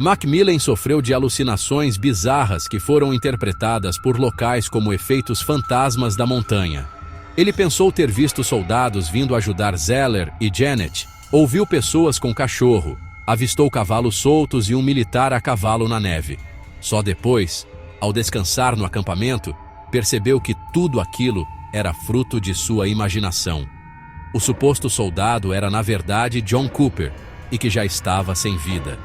Macmillan sofreu de alucinações bizarras que foram interpretadas por locais como efeitos fantasmas da montanha. Ele pensou ter visto soldados vindo ajudar Zeller e Janet, ouviu pessoas com cachorro, avistou cavalos soltos e um militar a cavalo na neve. Só depois, ao descansar no acampamento, percebeu que tudo aquilo era fruto de sua imaginação. O suposto soldado era na verdade John Cooper, e que já estava sem vida.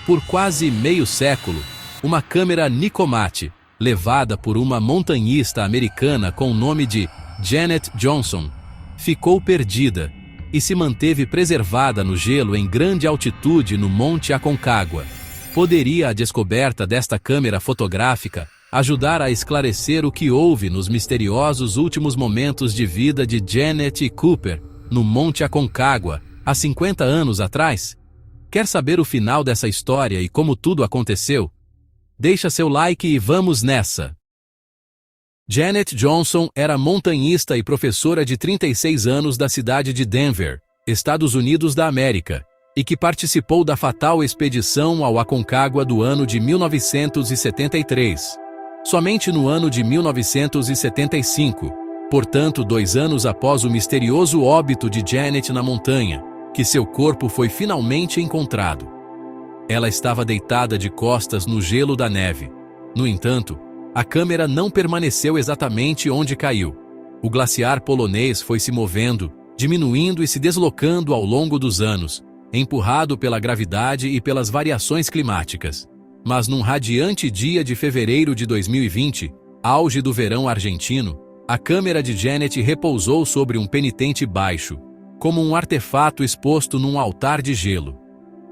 Por quase meio século, uma câmera Nicomat, levada por uma montanhista americana com o nome de Janet Johnson, ficou perdida e se manteve preservada no gelo em grande altitude no Monte Aconcagua. Poderia a descoberta desta câmera fotográfica ajudar a esclarecer o que houve nos misteriosos últimos momentos de vida de Janet e Cooper no Monte Aconcagua, há 50 anos atrás? Quer saber o final dessa história e como tudo aconteceu? Deixa seu like e vamos nessa! Janet Johnson era montanhista e professora de 36 anos da cidade de Denver, Estados Unidos da América, e que participou da fatal expedição ao Aconcagua do ano de 1973. Somente no ano de 1975, portanto 2 anos após o misterioso óbito de Janet na montanha, que seu corpo foi finalmente encontrado. Ela estava deitada de costas no gelo da neve. No entanto, a câmera não permaneceu exatamente onde caiu. O glaciar polonês foi se movendo, diminuindo e se deslocando ao longo dos anos, empurrado pela gravidade e pelas variações climáticas. Mas num radiante dia de fevereiro de 2020, auge do verão argentino, a câmera de Janet repousou sobre um penitente baixo, como um artefato exposto num altar de gelo.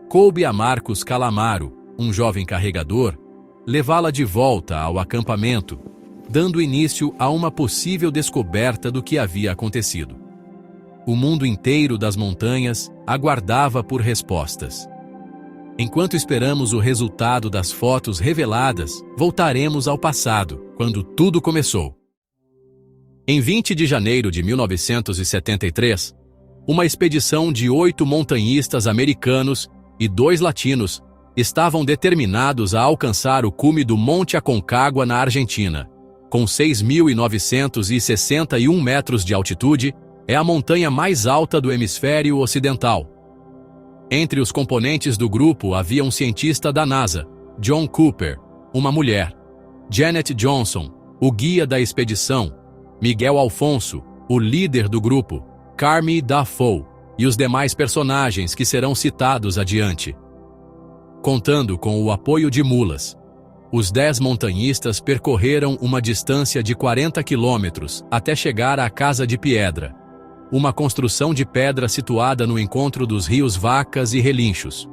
Coube a Marcos Calamaro, um jovem carregador, levá-la de volta ao acampamento, dando início a uma possível descoberta do que havia acontecido. O mundo inteiro das montanhas aguardava por respostas. Enquanto esperamos o resultado das fotos reveladas, voltaremos ao passado, quando tudo começou. Em 20 de janeiro de 1973, uma expedição de 8 montanhistas americanos e 2 latinos estavam determinados a alcançar o cume do Monte Aconcagua na Argentina. Com 6.961 metros de altitude, é a montanha mais alta do hemisfério ocidental. Entre os componentes do grupo havia um cientista da NASA, John Cooper, uma mulher, Janet Johnson, o guia da expedição, Miguel Alfonso, o líder do grupo, Carmi Dafoe e os demais personagens que serão citados adiante. Contando com o apoio de mulas, os 10 montanhistas percorreram uma distância de 40 quilômetros até chegar à Casa de Piedra, uma construção de pedra situada no encontro dos rios Vacas e Relinchos.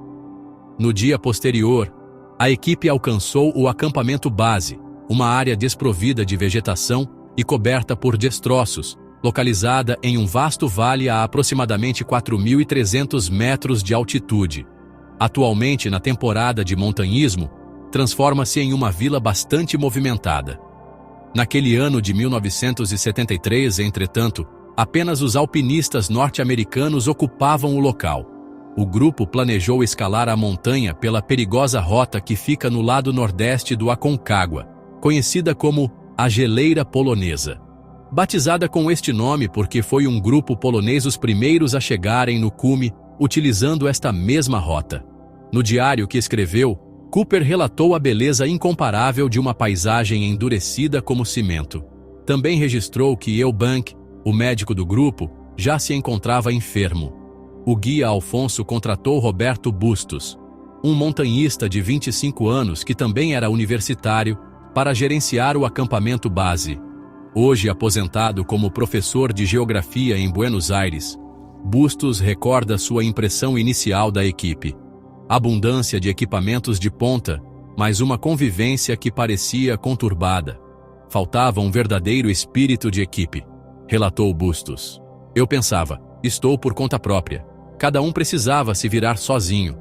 No dia posterior, a equipe alcançou o acampamento base, uma área desprovida de vegetação e coberta por destroços, localizada em um vasto vale a aproximadamente 4.300 metros de altitude. Atualmente, na temporada de montanhismo, transforma-se em uma vila bastante movimentada. Naquele ano de 1973, entretanto, apenas os alpinistas norte-americanos ocupavam o local. O grupo planejou escalar a montanha pela perigosa rota que fica no lado nordeste do Aconcagua, conhecida como a Geleira Polonesa. Batizada com este nome porque foi um grupo polonês os primeiros a chegarem no cume utilizando esta mesma rota. No diário que escreveu, Cooper relatou a beleza incomparável de uma paisagem endurecida como cimento. Também registrou que Eubank, o médico do grupo, já se encontrava enfermo. O guia Alfonso contratou Roberto Bustos, um montanhista de 25 anos que também era universitário, para gerenciar o acampamento base. Hoje aposentado como professor de geografia em Buenos Aires, Bustos recorda sua impressão inicial da equipe. Abundância de equipamentos de ponta, mas uma convivência que parecia conturbada. Faltava um verdadeiro espírito de equipe, relatou Bustos. Eu pensava, estou por conta própria. Cada um precisava se virar sozinho.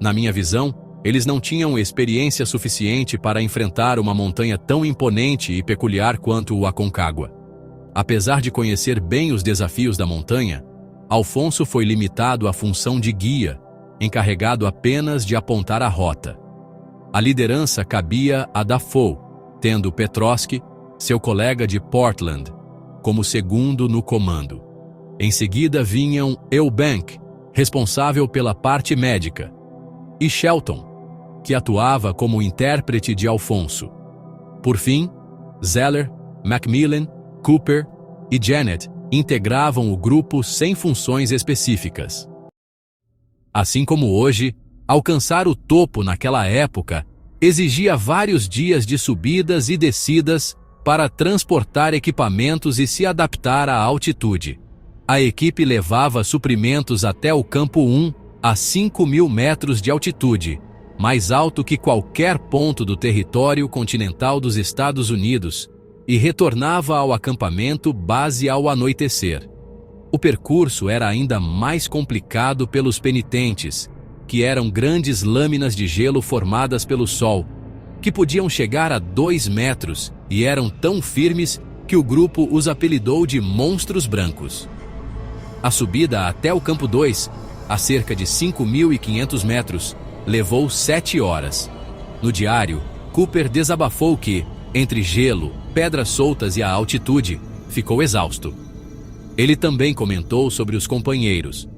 Na minha visão, eles não tinham experiência suficiente para enfrentar uma montanha tão imponente e peculiar quanto o Aconcagua. Apesar de conhecer bem os desafios da montanha, Alfonso foi limitado à função de guia, encarregado apenas de apontar a rota. A liderança cabia a Dafoe, tendo Petrosky, seu colega de Portland, como segundo no comando. Em seguida vinham Eubank, responsável pela parte médica, e Shelton, que atuava como intérprete de Alfonso. Por fim, Zeller, Macmillan, Cooper e Janet integravam o grupo sem funções específicas. Assim como hoje, alcançar o topo naquela época exigia vários dias de subidas e descidas para transportar equipamentos e se adaptar à altitude. A equipe levava suprimentos até o Campo 1, a 5.000 metros de altitude, mais alto que qualquer ponto do território continental dos Estados Unidos, e retornava ao acampamento base ao anoitecer. O percurso era ainda mais complicado pelos penitentes, que eram grandes lâminas de gelo formadas pelo sol, que podiam chegar a 2 metros e eram tão firmes que o grupo os apelidou de monstros brancos. A subida até o Campo 2, a cerca de 5.500 metros, levou 7 horas. No diário, Cooper desabafou que, entre gelo, pedras soltas e a altitude, ficou exausto. Ele também comentou sobre os companheiros.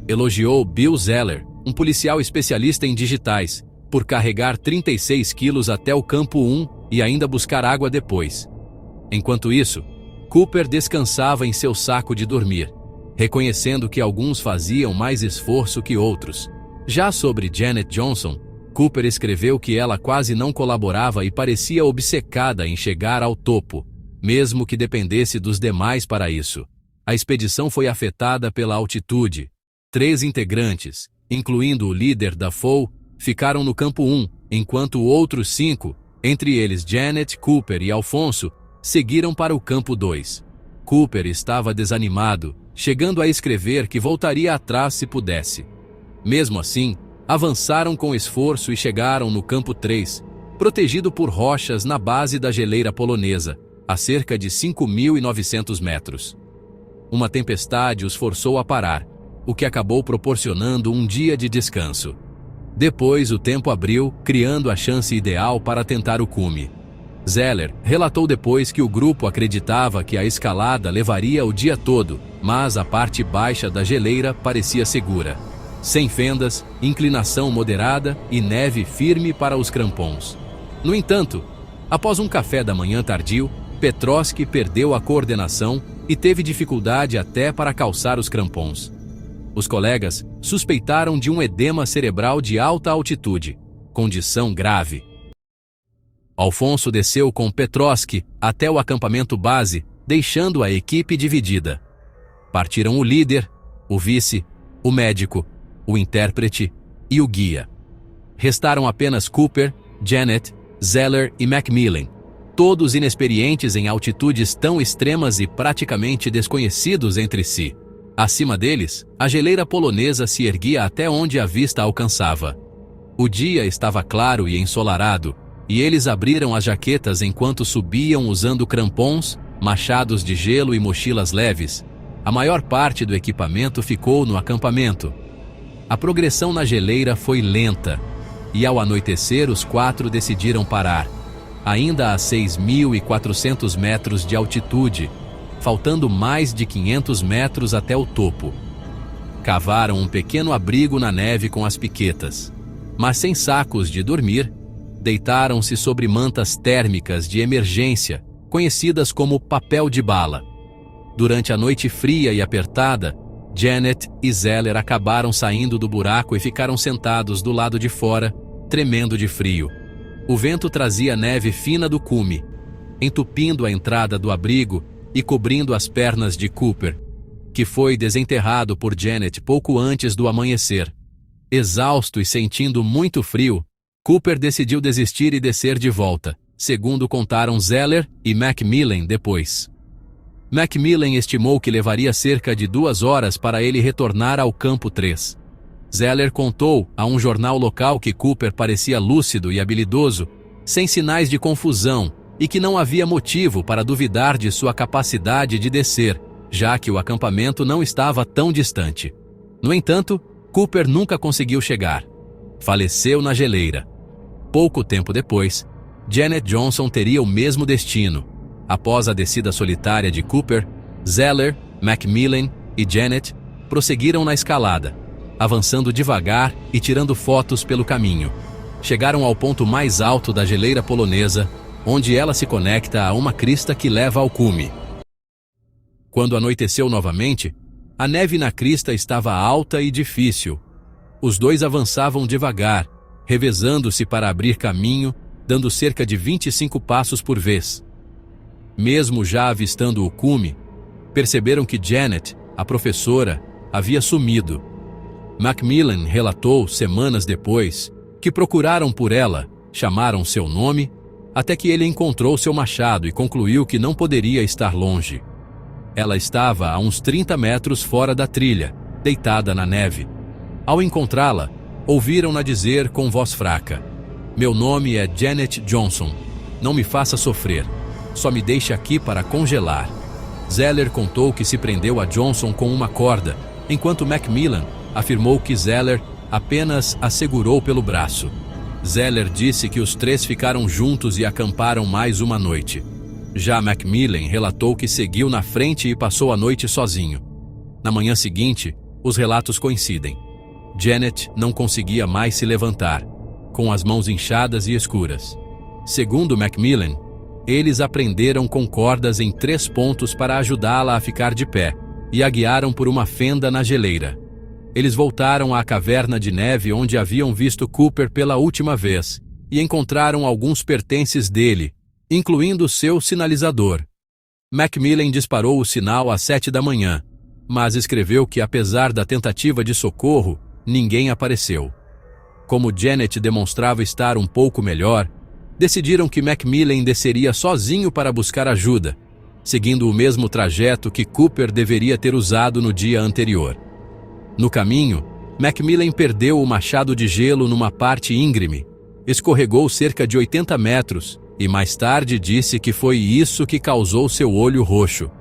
Elogiou Bill Zeller, um policial especialista em digitais, por carregar 36 quilos até o Campo 1 e ainda buscar água depois. Enquanto isso, Cooper descansava em seu saco de dormir, reconhecendo que alguns faziam mais esforço que outros. Já sobre Janet Johnson, Cooper escreveu que ela quase não colaborava e parecia obcecada em chegar ao topo, mesmo que dependesse dos demais para isso. A expedição foi afetada pela altitude. 3 integrantes, incluindo o líder Dafoe, ficaram no Campo 1, enquanto outros 5, entre eles Janet, Cooper e Alfonso, seguiram para o Campo 2. Cooper estava desanimado, chegando a escrever que voltaria atrás se pudesse. Mesmo assim, avançaram com esforço e chegaram no Campo 3, protegido por rochas na base da geleira polonesa, a cerca de 5.900 metros. Uma tempestade os forçou a parar, o que acabou proporcionando um dia de descanso. Depois o tempo abriu, criando a chance ideal para tentar o cume. Zeller relatou depois que o grupo acreditava que a escalada levaria o dia todo, mas a parte baixa da geleira parecia segura. Sem fendas, inclinação moderada e neve firme para os crampons. No entanto, após um café da manhã tardio, Petrosky perdeu a coordenação e teve dificuldade até para calçar os crampons. Os colegas suspeitaram de um edema cerebral de alta altitude, condição grave. Alfonso desceu com Petrosky até o acampamento base, deixando a equipe dividida. Partiram o líder, o vice, o médico, o intérprete e o guia. Restaram apenas Cooper, Janet, Zeller e Macmillan, todos inexperientes em altitudes tão extremas e praticamente desconhecidos entre si. Acima deles, a geleira polonesa se erguia até onde a vista alcançava. O dia estava claro e ensolarado, e eles abriram as jaquetas enquanto subiam usando crampons, machados de gelo e mochilas leves. A maior parte do equipamento ficou no acampamento. A progressão na geleira foi lenta, e ao anoitecer os 4 decidiram parar, ainda a 6.400 metros de altitude, faltando mais de 500 metros até o topo. Cavaram um pequeno abrigo na neve com as piquetas, mas sem sacos de dormir, deitaram-se sobre mantas térmicas de emergência, conhecidas como papel de bala. Durante a noite fria e apertada, Janet e Zeller acabaram saindo do buraco e ficaram sentados do lado de fora, tremendo de frio. O vento trazia neve fina do cume, entupindo a entrada do abrigo e cobrindo as pernas de Cooper, que foi desenterrado por Janet pouco antes do amanhecer. Exausto e sentindo muito frio, Cooper decidiu desistir e descer de volta, segundo contaram Zeller e Macmillan depois. Macmillan estimou que levaria cerca de 2 horas para ele retornar ao Campo 3. Zeller contou a um jornal local que Cooper parecia lúcido e habilidoso, sem sinais de confusão, e que não havia motivo para duvidar de sua capacidade de descer, já que o acampamento não estava tão distante. No entanto, Cooper nunca conseguiu chegar. Faleceu na geleira. Pouco tempo depois, Janet Johnson teria o mesmo destino. Após a descida solitária de Cooper, Zeller, Macmillan e Janet prosseguiram na escalada, avançando devagar e tirando fotos pelo caminho. Chegaram ao ponto mais alto da geleira polonesa, onde ela se conecta a uma crista que leva ao cume. Quando anoiteceu novamente, a neve na crista estava alta e difícil. Os dois avançavam devagar, revezando-se para abrir caminho, dando cerca de 25 passos por vez. Mesmo já avistando o cume, perceberam que Janet, a professora, havia sumido. Macmillan relatou, semanas depois, que procuraram por ela, chamaram seu nome, até que ele encontrou seu machado e concluiu que não poderia estar longe. Ela estava a uns 30 metros fora da trilha, deitada na neve. Ao encontrá-la, ouviram-na dizer com voz fraca: "Meu nome é Janet Johnson. Não me faça sofrer. Só me deixe aqui para congelar." Zeller contou que se prendeu a Johnson com uma corda, enquanto Macmillan afirmou que Zeller apenas a segurou pelo braço. Zeller disse que os três ficaram juntos e acamparam mais uma noite. Já Macmillan relatou que seguiu na frente e passou a noite sozinho. Na manhã seguinte, os relatos coincidem. Janet não conseguia mais se levantar, com as mãos inchadas e escuras. Segundo Macmillan, eles a prenderam com cordas em 3 pontos para ajudá-la a ficar de pé e a guiaram por uma fenda na geleira. Eles voltaram à caverna de neve onde haviam visto Cooper pela última vez e encontraram alguns pertences dele, incluindo seu sinalizador. Macmillan disparou o sinal às 7 da manhã, mas escreveu que, apesar da tentativa de socorro, ninguém apareceu. Como Janet demonstrava estar um pouco melhor, decidiram que Macmillan desceria sozinho para buscar ajuda, seguindo o mesmo trajeto que Cooper deveria ter usado no dia anterior. No caminho, Macmillan perdeu o machado de gelo numa parte íngreme, escorregou cerca de 80 metros e mais tarde disse que foi isso que causou seu olho roxo.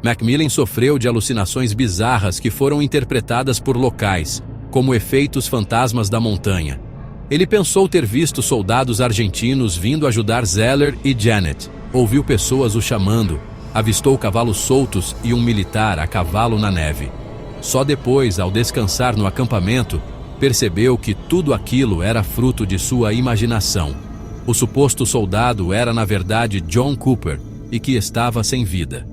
Macmillan sofreu de alucinações bizarras que foram interpretadas por locais, como efeitos fantasmas da montanha. Ele pensou ter visto soldados argentinos vindo ajudar Zeller e Janet, ouviu pessoas o chamando, avistou cavalos soltos e um militar a cavalo na neve. Só depois, ao descansar no acampamento, percebeu que tudo aquilo era fruto de sua imaginação. O suposto soldado era, na verdade, John Cooper, e que estava sem vida.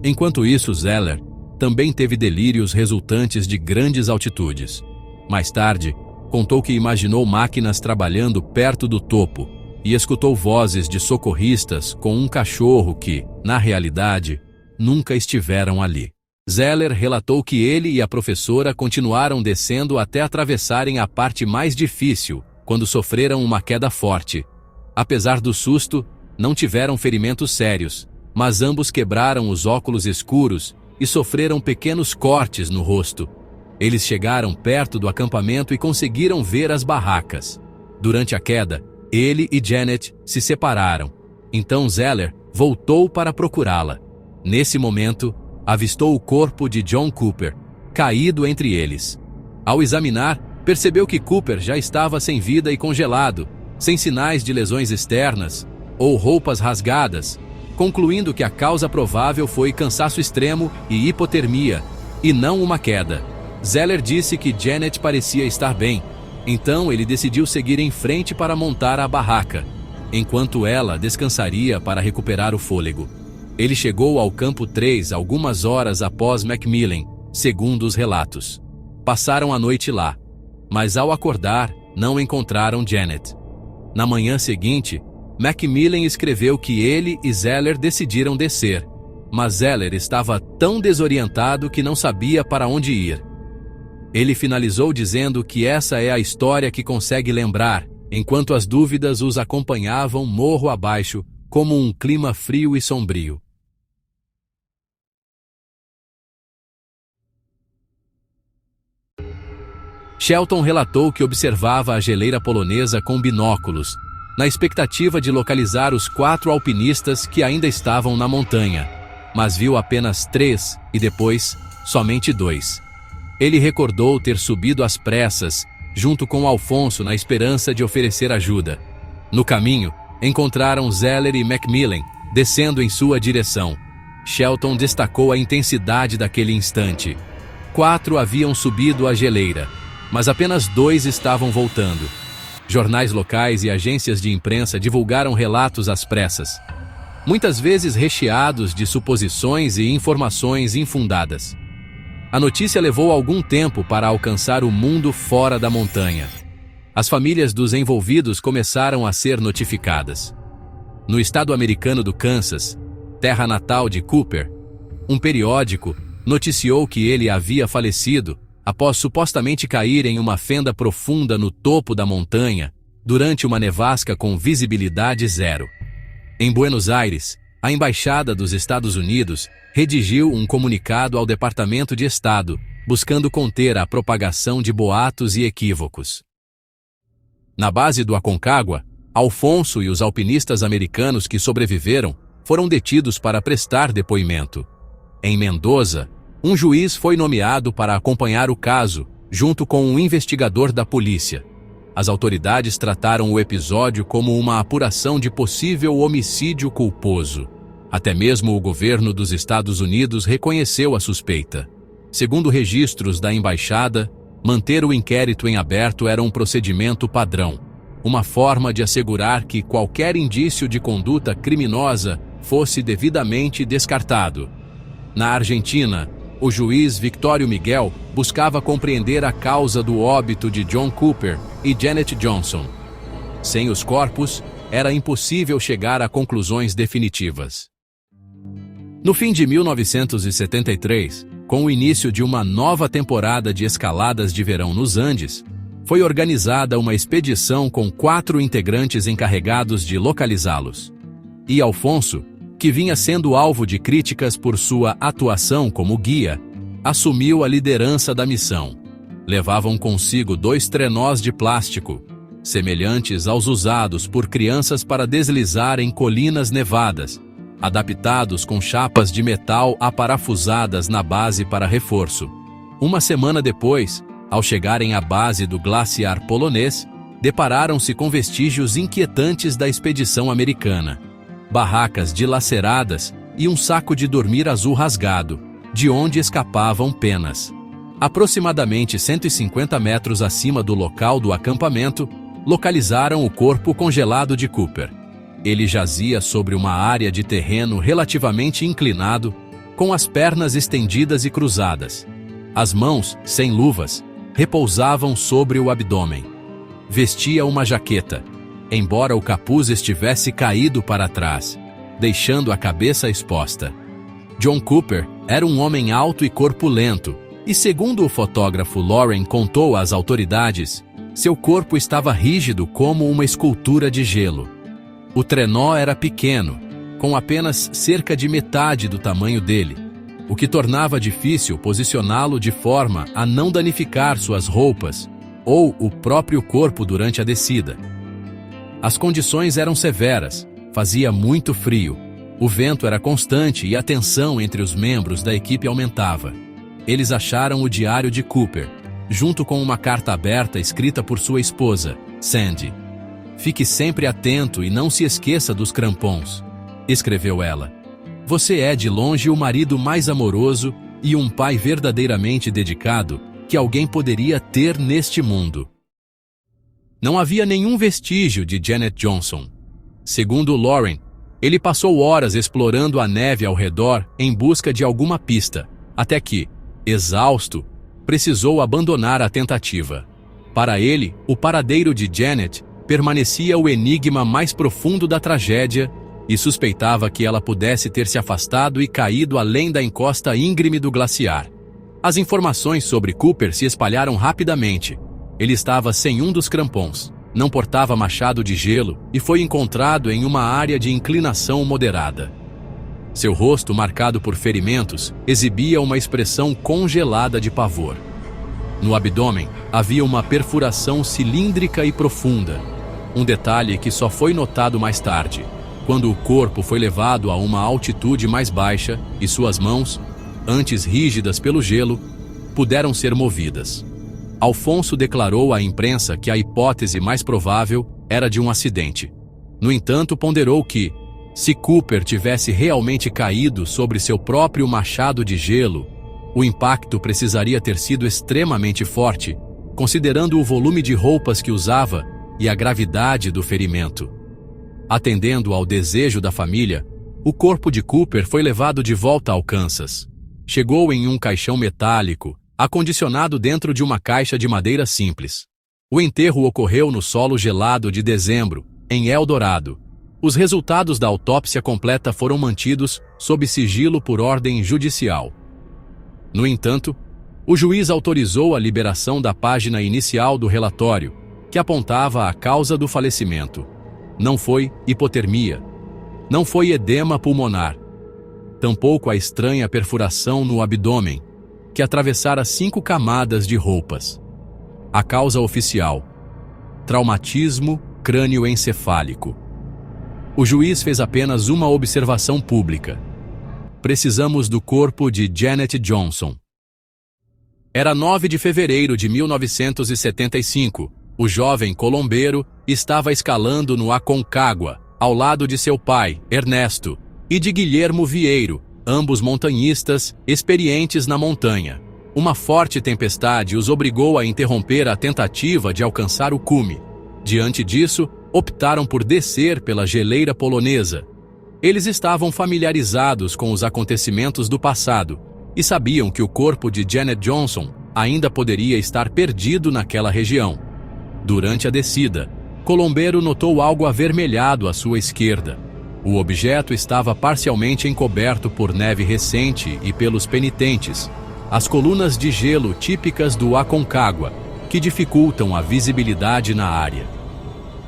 Enquanto isso, Zeller também teve delírios resultantes de grandes altitudes. Mais tarde, contou que imaginou máquinas trabalhando perto do topo e escutou vozes de socorristas com um cachorro que, na realidade, nunca estiveram ali. Zeller relatou que ele e a professora continuaram descendo até atravessarem a parte mais difícil, quando sofreram uma queda forte. Apesar do susto, não tiveram ferimentos sérios, mas ambos quebraram os óculos escuros e sofreram pequenos cortes no rosto. Eles chegaram perto do acampamento e conseguiram ver as barracas. Durante a queda, ele e Janet se separaram. Então Zeller voltou para procurá-la. Nesse momento, avistou o corpo de John Cooper, caído entre eles. Ao examinar, percebeu que Cooper já estava sem vida e congelado, sem sinais de lesões externas ou roupas rasgadas, concluindo que a causa provável foi cansaço extremo e hipotermia, e não uma queda. Zeller disse que Janet parecia estar bem, então ele decidiu seguir em frente para montar a barraca, enquanto ela descansaria para recuperar o fôlego. Ele chegou ao campo 3 algumas horas após Macmillan, segundo os relatos. Passaram a noite lá, mas ao acordar, não encontraram Janet. Na manhã seguinte, Macmillan escreveu que ele e Zeller decidiram descer, mas Zeller estava tão desorientado que não sabia para onde ir. Ele finalizou dizendo que essa é a história que consegue lembrar, enquanto as dúvidas os acompanhavam morro abaixo, como um clima frio e sombrio. Shelton relatou que observava a geleira polonesa com binóculos, na expectativa de localizar os 4 alpinistas que ainda estavam na montanha, mas viu apenas 3 e depois somente 2. Ele recordou ter subido às pressas, junto com Alfonso na esperança de oferecer ajuda. No caminho, encontraram Zeller e Macmillan, descendo em sua direção. Shelton destacou a intensidade daquele instante. 4 haviam subido a geleira, mas apenas 2 estavam voltando. Jornais locais e agências de imprensa divulgaram relatos às pressas, muitas vezes recheados de suposições e informações infundadas. A notícia levou algum tempo para alcançar o mundo fora da montanha. As famílias dos envolvidos começaram a ser notificadas. No estado americano do Kansas, terra natal de Cooper, um periódico noticiou que ele havia falecido após supostamente cair em uma fenda profunda no topo da montanha durante uma nevasca com visibilidade zero. Em Buenos Aires, a Embaixada dos Estados Unidos redigiu um comunicado ao Departamento de Estado, buscando conter a propagação de boatos e equívocos. Na base do Aconcagua, Alfonso e os alpinistas americanos que sobreviveram foram detidos para prestar depoimento. Em Mendoza, um juiz foi nomeado para acompanhar o caso, junto com um investigador da polícia. As autoridades trataram o episódio como uma apuração de possível homicídio culposo. Até mesmo o governo dos Estados Unidos reconheceu a suspeita. Segundo registros da embaixada, manter o inquérito em aberto era um procedimento padrão, uma forma de assegurar que qualquer indício de conduta criminosa fosse devidamente descartado. Na Argentina, o juiz Victório Miguel buscava compreender a causa do óbito de John Cooper e Janet Johnson. Sem os corpos, era impossível chegar a conclusões definitivas. No fim de 1973, com o início de uma nova temporada de escaladas de verão nos Andes, foi organizada uma expedição com 4 integrantes encarregados de localizá-los. E Alfonso, que vinha sendo alvo de críticas por sua atuação como guia, assumiu a liderança da missão. Levavam consigo 2 trenós de plástico, semelhantes aos usados por crianças para deslizar em colinas nevadas, adaptados com chapas de metal aparafusadas na base para reforço. Uma semana depois, ao chegarem à base do glaciar polonês, depararam-se com vestígios inquietantes da expedição americana. Barracas dilaceradas e um saco de dormir azul rasgado, de onde escapavam penas. Aproximadamente 150 metros acima do local do acampamento, localizaram o corpo congelado de Cooper. Ele jazia sobre uma área de terreno relativamente inclinado, com as pernas estendidas e cruzadas. As mãos, sem luvas, repousavam sobre o abdômen. Vestia uma jaqueta, embora o capuz estivesse caído para trás, deixando a cabeça exposta. John Cooper era um homem alto e corpulento, e segundo o fotógrafo Loren contou às autoridades, seu corpo estava rígido como uma escultura de gelo. O trenó era pequeno, com apenas cerca de metade do tamanho dele, o que tornava difícil posicioná-lo de forma a não danificar suas roupas ou o próprio corpo durante a descida. As condições eram severas, fazia muito frio, o vento era constante e a tensão entre os membros da equipe aumentava. Eles acharam o diário de Cooper, junto com uma carta aberta escrita por sua esposa, Sandy. "Fique sempre atento e não se esqueça dos crampons", escreveu ela. "Você é de longe o marido mais amoroso e um pai verdadeiramente dedicado que alguém poderia ter neste mundo." Não havia nenhum vestígio de Janet Johnson. Segundo Loren, ele passou horas explorando a neve ao redor em busca de alguma pista, até que, exausto, precisou abandonar a tentativa. Para ele, o paradeiro de Janet permanecia o enigma mais profundo da tragédia e suspeitava que ela pudesse ter se afastado e caído além da encosta íngreme do glaciar. As informações sobre Cooper se espalharam rapidamente. Ele estava sem um dos crampons, não portava machado de gelo e foi encontrado em uma área de inclinação moderada. Seu rosto, marcado por ferimentos, exibia uma expressão congelada de pavor. No abdômen, havia uma perfuração cilíndrica e profunda, um detalhe que só foi notado mais tarde, quando o corpo foi levado a uma altitude mais baixa e suas mãos, antes rígidas pelo gelo, puderam ser movidas. Alfonso declarou à imprensa que a hipótese mais provável era de um acidente. No entanto, ponderou que, se Cooper tivesse realmente caído sobre seu próprio machado de gelo, o impacto precisaria ter sido extremamente forte, considerando o volume de roupas que usava e a gravidade do ferimento. Atendendo ao desejo da família, o corpo de Cooper foi levado de volta ao Kansas. Chegou em um caixão metálico, acondicionado dentro de uma caixa de madeira simples. O enterro ocorreu no solo gelado de dezembro, em Eldorado. Os resultados da autópsia completa foram mantidos sob sigilo por ordem judicial. No entanto, o juiz autorizou a liberação da página inicial do relatório, que apontava a causa do falecimento. Não foi hipotermia. Não foi edema pulmonar. Tampouco a estranha perfuração no abdômen, que atravessara 5 camadas de roupas. A causa oficial: traumatismo crânioencefálico. O juiz fez apenas uma observação pública. Precisamos do corpo de Janet Johnson. Era 9 de fevereiro de 1975. O jovem colombeiro estava escalando no Aconcagua, ao lado de seu pai, Ernesto, e de Guilhermo Vieiro, ambos montanhistas experientes na montanha. Uma forte tempestade os obrigou a interromper a tentativa de alcançar o cume. Diante disso, optaram por descer pela geleira polonesa. Eles estavam familiarizados com os acontecimentos do passado e sabiam que o corpo de Janet Johnson ainda poderia estar perdido naquela região. Durante a descida, Colombeiro notou algo avermelhado à sua esquerda. O objeto estava parcialmente encoberto por neve recente e pelos penitentes, as colunas de gelo típicas do Aconcagua, que dificultam a visibilidade na área.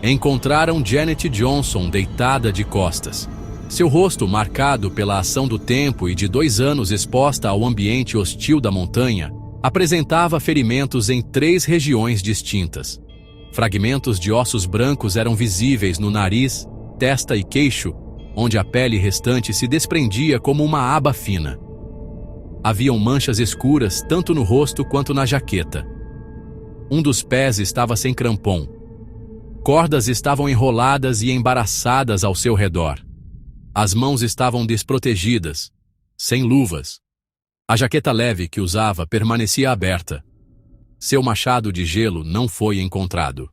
Encontraram Janet Johnson deitada de costas. Seu rosto, marcado pela ação do tempo e de 2 anos exposta ao ambiente hostil da montanha, apresentava ferimentos em 3 regiões distintas. Fragmentos de ossos brancos eram visíveis no nariz, testa e queixo, onde a pele restante se desprendia como uma aba fina. Haviam manchas escuras tanto no rosto quanto na jaqueta. Um dos pés estava sem crampon. Cordas estavam enroladas e embaraçadas ao seu redor. As mãos estavam desprotegidas, sem luvas. A jaqueta leve que usava permanecia aberta. Seu machado de gelo não foi encontrado.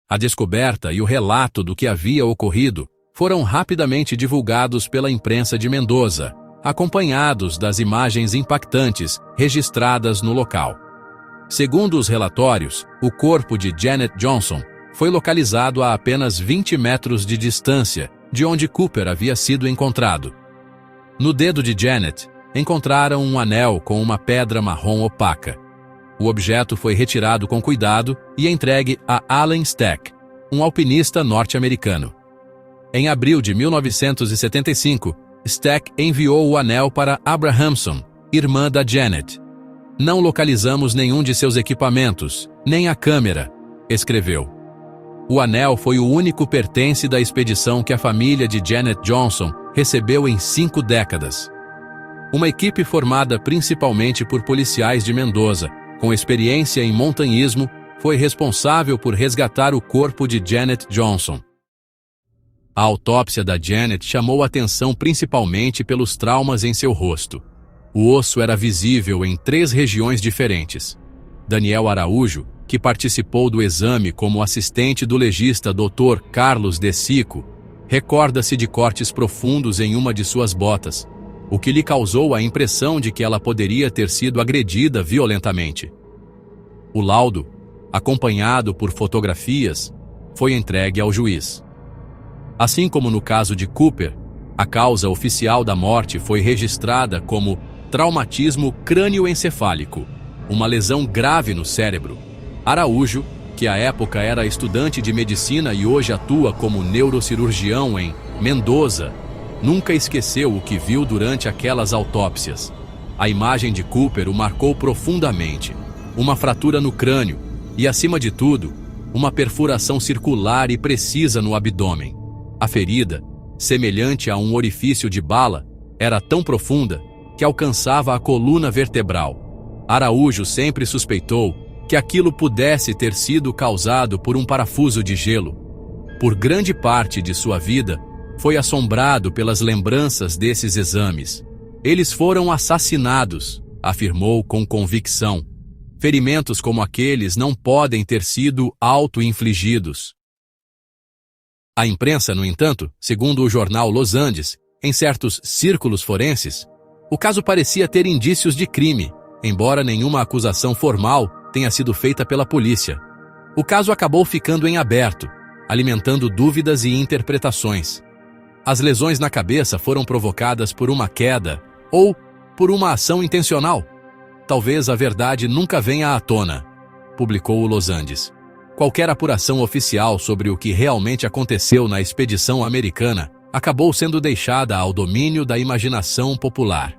A descoberta e o relato do que havia ocorrido foram rapidamente divulgados pela imprensa de Mendoza, acompanhados das imagens impactantes registradas no local. Segundo os relatórios, o corpo de Janet Johnson foi localizado a apenas 20 metros de distância de onde Cooper havia sido encontrado. No dedo de Janet, encontraram um anel com uma pedra marrom opaca. O objeto foi retirado com cuidado e entregue a Allen Stack, um alpinista norte-americano. Em abril de 1975, Stack enviou o anel para Abrahamson, irmã da Janet. Não localizamos nenhum de seus equipamentos, nem a câmera, escreveu. O anel foi o único pertence da expedição que a família de Janet Johnson recebeu em 5 décadas. Uma equipe formada principalmente por policiais de Mendoza, com experiência em montanhismo, foi responsável por resgatar o corpo de Janet Johnson. A autópsia da Janet chamou atenção principalmente pelos traumas em seu rosto. O osso era visível em 3 regiões diferentes. Daniel Araújo, que participou do exame como assistente do legista Dr. Carlos De Sico, recorda-se de cortes profundos em uma de suas botas, o que lhe causou a impressão de que ela poderia ter sido agredida violentamente. O laudo, acompanhado por fotografias, foi entregue ao juiz. Assim como no caso de Cooper, a causa oficial da morte foi registrada como traumatismo crânioencefálico, uma lesão grave no cérebro. Araújo, que à época era estudante de medicina e hoje atua como neurocirurgião em Mendoza, nunca esqueceu o que viu durante aquelas autópsias. A imagem de Cooper o marcou profundamente. Uma fratura no crânio e, acima de tudo, uma perfuração circular e precisa no abdômen. A ferida, semelhante a um orifício de bala, era tão profunda que alcançava a coluna vertebral. Araújo sempre suspeitou que aquilo pudesse ter sido causado por um parafuso de gelo. Por grande parte de sua vida, foi assombrado pelas lembranças desses exames. Eles foram assassinados, afirmou com convicção. Ferimentos como aqueles não podem ter sido auto-infligidos. A imprensa, no entanto, segundo o jornal Los Andes, em certos círculos forenses, o caso parecia ter indícios de crime, embora nenhuma acusação formal tenha sido feita pela polícia. O caso acabou ficando em aberto, alimentando dúvidas e interpretações. As lesões na cabeça foram provocadas por uma queda ou por uma ação intencional. Talvez a verdade nunca venha à tona, publicou o Los Andes. Qualquer apuração oficial sobre o que realmente aconteceu na expedição americana acabou sendo deixada ao domínio da imaginação popular.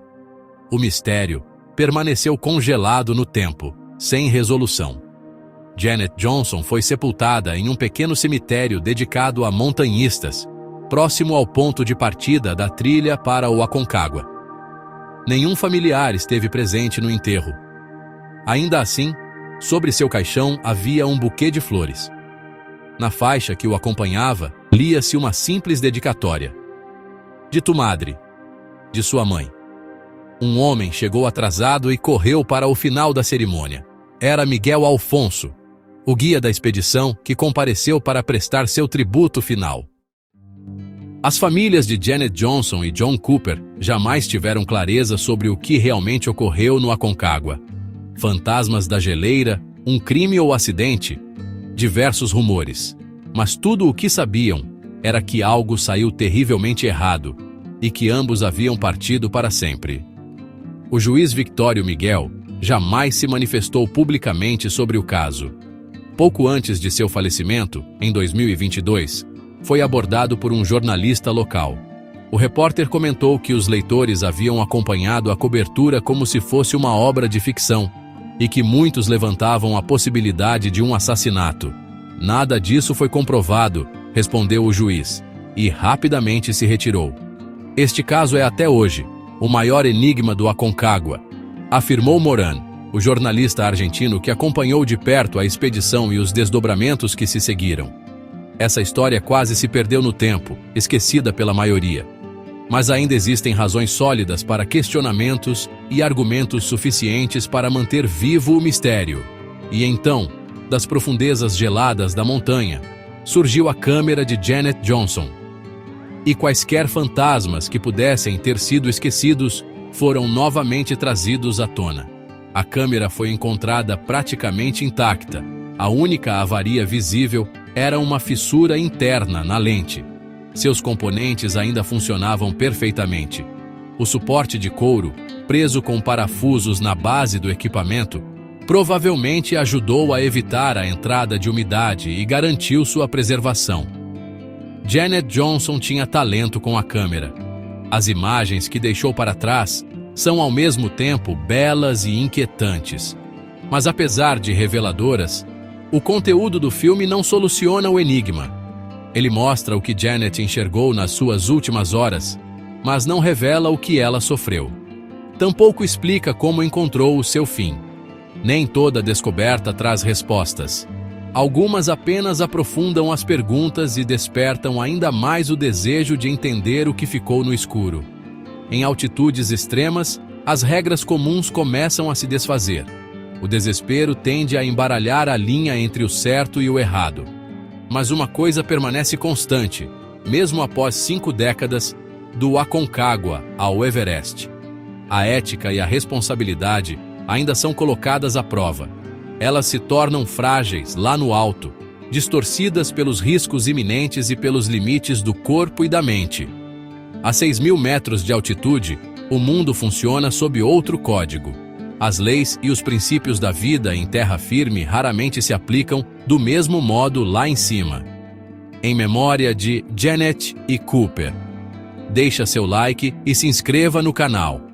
O mistério permaneceu congelado no tempo, sem resolução. Janet Johnson foi sepultada em um pequeno cemitério dedicado a montanhistas, próximo ao ponto de partida da trilha para o Aconcagua. Nenhum familiar esteve presente no enterro. Ainda assim, sobre seu caixão havia um buquê de flores. Na faixa que o acompanhava, lia-se uma simples dedicatória. De tu madre, de sua mãe. Um homem chegou atrasado e correu para o final da cerimônia. Era Miguel Alfonso, o guia da expedição que compareceu para prestar seu tributo final. As famílias de Janet Johnson e John Cooper jamais tiveram clareza sobre o que realmente ocorreu no Aconcagua. Fantasmas da geleira, um crime ou acidente? Diversos rumores. Mas tudo o que sabiam era que algo saiu terrivelmente errado e que ambos haviam partido para sempre. O juiz Victório Miguel jamais se manifestou publicamente sobre o caso. Pouco antes de seu falecimento, em 2022, foi abordado por um jornalista local. O repórter comentou que os leitores haviam acompanhado a cobertura como se fosse uma obra de ficção e que muitos levantavam a possibilidade de um assassinato. Nada disso foi comprovado, respondeu o juiz, e rapidamente se retirou. Este caso é até hoje o maior enigma do Aconcagua, afirmou Moran, o jornalista argentino que acompanhou de perto a expedição e os desdobramentos que se seguiram. Essa história quase se perdeu no tempo, esquecida pela maioria. Mas ainda existem razões sólidas para questionamentos e argumentos suficientes para manter vivo o mistério. E então, das profundezas geladas da montanha, surgiu a câmera de Janet Johnson. E quaisquer fantasmas que pudessem ter sido esquecidos foram novamente trazidos à tona. A câmera foi encontrada praticamente intacta. A única avaria visível era uma fissura interna na lente. Seus componentes ainda funcionavam perfeitamente. O suporte de couro, preso com parafusos na base do equipamento, provavelmente ajudou a evitar a entrada de umidade e garantiu sua preservação. Janet Johnson tinha talento com a câmera. As imagens que deixou para trás são ao mesmo tempo belas e inquietantes. Mas apesar de reveladoras, o conteúdo do filme não soluciona o enigma. Ele mostra o que Janet enxergou nas suas últimas horas, mas não revela o que ela sofreu. Tampouco explica como encontrou o seu fim. Nem toda descoberta traz respostas. Algumas apenas aprofundam as perguntas e despertam ainda mais o desejo de entender o que ficou no escuro. Em altitudes extremas, as regras comuns começam a se desfazer. O desespero tende a embaralhar a linha entre o certo e o errado. Mas uma coisa permanece constante, mesmo após 5 décadas, do Aconcagua ao Everest. A ética e a responsabilidade ainda são colocadas à prova. Elas se tornam frágeis lá no alto, distorcidas pelos riscos iminentes e pelos limites do corpo e da mente. A 6.000 metros de altitude, o mundo funciona sob outro código. As leis e os princípios da vida em terra firme raramente se aplicam do mesmo modo lá em cima. Em memória de Janet e Cooper. Deixa seu like e se inscreva no canal.